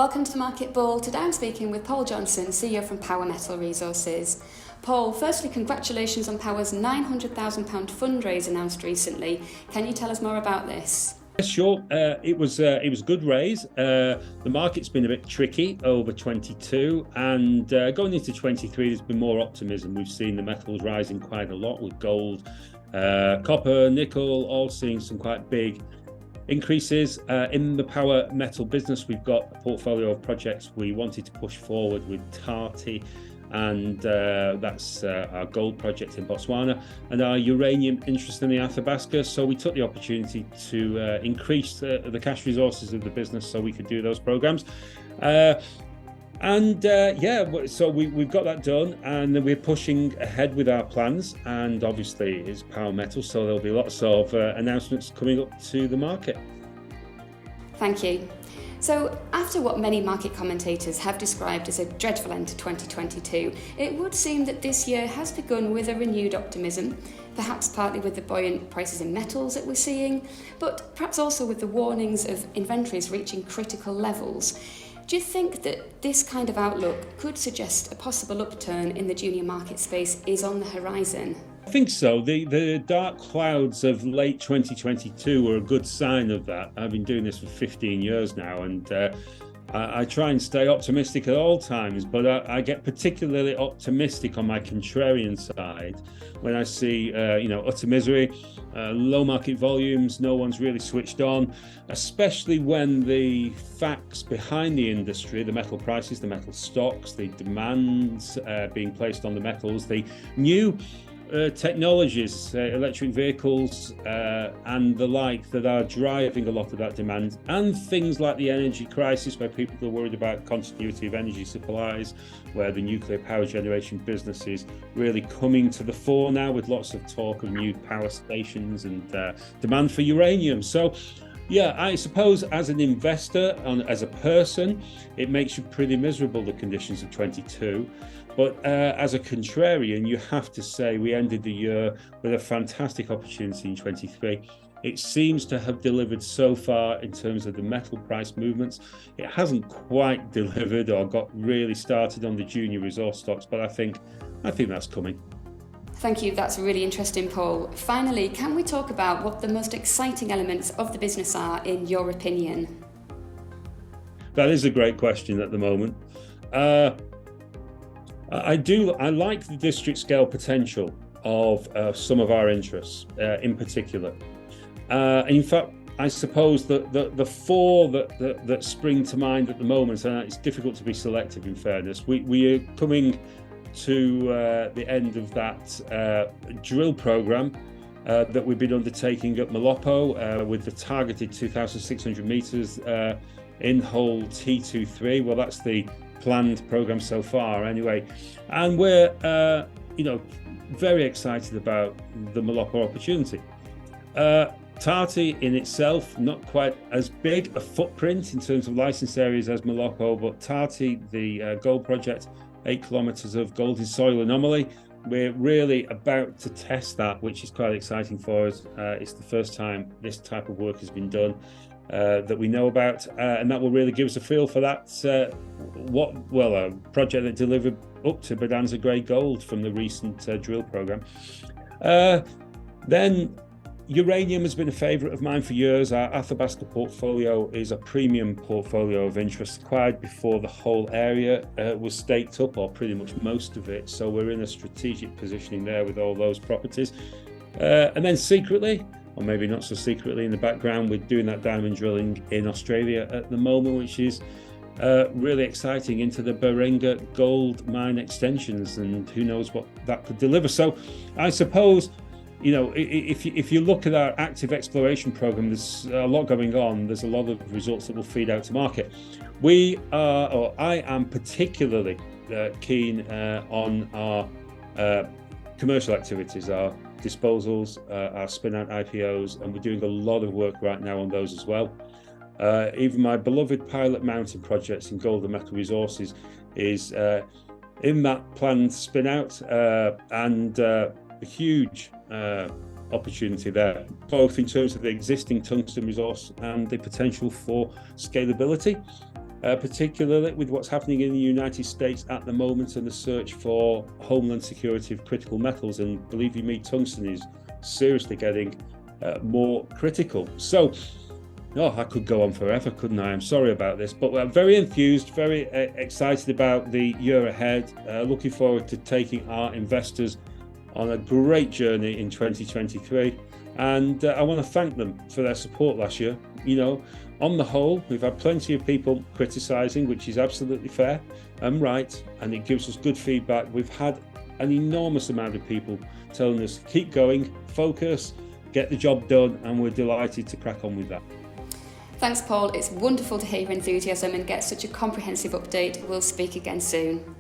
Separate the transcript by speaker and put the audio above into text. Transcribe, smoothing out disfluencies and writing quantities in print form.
Speaker 1: Welcome to the Market Ball. Today I'm speaking with Paul Johnson, CEO from Power Metal Resources. Paul, firstly, congratulations on Power's £900,000 fundraise announced recently. Can you tell us more about this?
Speaker 2: Sure. It was a good raise. The market's been a bit tricky over 22, and going into 23, there's been more optimism. We've seen the metals rising quite a lot, with gold, copper, nickel, all seeing some quite big increases. In the power metal business, we've got a portfolio of projects we wanted to push forward with Tati, and that's our gold project in Botswana, and our uranium interest in the Athabasca. So we took the opportunity to increase the cash resources of the business so we could do those programs. So we've got that done, and then we're pushing ahead with our plans, and obviously it's power metal, so there'll be lots of announcements coming up to the market.
Speaker 1: Thank you. So, after what many market commentators have described as a dreadful end to 2022, it would seem that this year has begun with a renewed optimism, perhaps partly with the buoyant prices in metals that we're seeing, but perhaps also with the warnings of inventories reaching critical levels. Do you think that this kind of outlook could suggest a possible upturn in the junior market space is on the horizon?
Speaker 2: I think so. The dark clouds of late 2022 were a good sign of that. I've been doing this for 15 years now, and I try and stay optimistic at all times, but I get particularly optimistic on my contrarian side when I see, utter misery, low market volumes, no one's really switched on, especially when the facts behind the industry, the metal prices, the metal stocks, the demands being placed on the metals, the new technologies, electric vehicles and the like, that are driving a lot of that demand, and things like the energy crisis, where people are worried about continuity of energy supplies, where the nuclear power generation business is really coming to the fore now, with lots of talk of new power stations and demand for uranium. So yeah, I suppose as an investor and as a person, it makes you pretty miserable, the conditions of 22. But as a contrarian, you have to say we ended the year with a fantastic opportunity in 23. It seems to have delivered so far in terms of the metal price movements. It hasn't quite delivered or got really started on the junior resource stocks, but I think that's coming.
Speaker 1: Thank you, that's really interesting, Paul. Finally, can we talk about what the most exciting elements of the business are, in your opinion?
Speaker 2: That is a great question at the moment. I like the district scale potential of some of our interests in particular. In fact, I suppose that the four that spring to mind at the moment, and it's difficult to be selective in fairness, we are coming to the end of that drill program that we've been undertaking at Malopo with the targeted 2,600 meters in hole T23. Well, that's the planned program so far anyway, and we're very excited about the Malopo opportunity. Tati in itself, not quite as big a footprint in terms of license areas as Malopo, but Tati, the gold project, 8 kilometers of gold in soil anomaly, we're really about to test that, which is quite exciting for us. It's the first time this type of work has been done that we know about, and that will really give us a feel for that. A project that delivered up to Bonanza grade gold from the recent drill program. Then uranium has been a favourite of mine for years. Our Athabasca portfolio is a premium portfolio of interest, acquired before the whole area was staked up, or pretty much most of it. So we're in a strategic positioning there with all those properties. And then secretly, or maybe not so secretly in the background, we're doing that diamond drilling in Australia at the moment, which is really exciting, into the Berenga gold mine extensions, and who knows what that could deliver. So I suppose, if you look at our active exploration program, there's a lot going on. There's a lot of results that will feed out to market. I am particularly keen on our commercial activities, our disposals, our spin-out IPOs, and we're doing a lot of work right now on those as well. Even my beloved Pilot Mountain projects in gold and metal resources is in that planned spin-out, and a huge opportunity there, both in terms of the existing tungsten resource and the potential for scalability. particularly with what's happening in the United States at the moment and the search for homeland security of critical metals. And believe you me, tungsten is seriously getting more critical. So, I could go on forever, couldn't I? I'm sorry about this, but I'm very enthused, very excited about the year ahead. Looking forward to taking our investors on a great journey in 2023. And I want to thank them for their support last year. On the whole, we've had plenty of people criticising, which is absolutely fair and right, and it gives us good feedback. We've had an enormous amount of people telling us, keep going, focus, get the job done, and we're delighted to crack on with that.
Speaker 1: Thanks, Paul. It's wonderful to hear your enthusiasm and get such a comprehensive update. We'll speak again soon.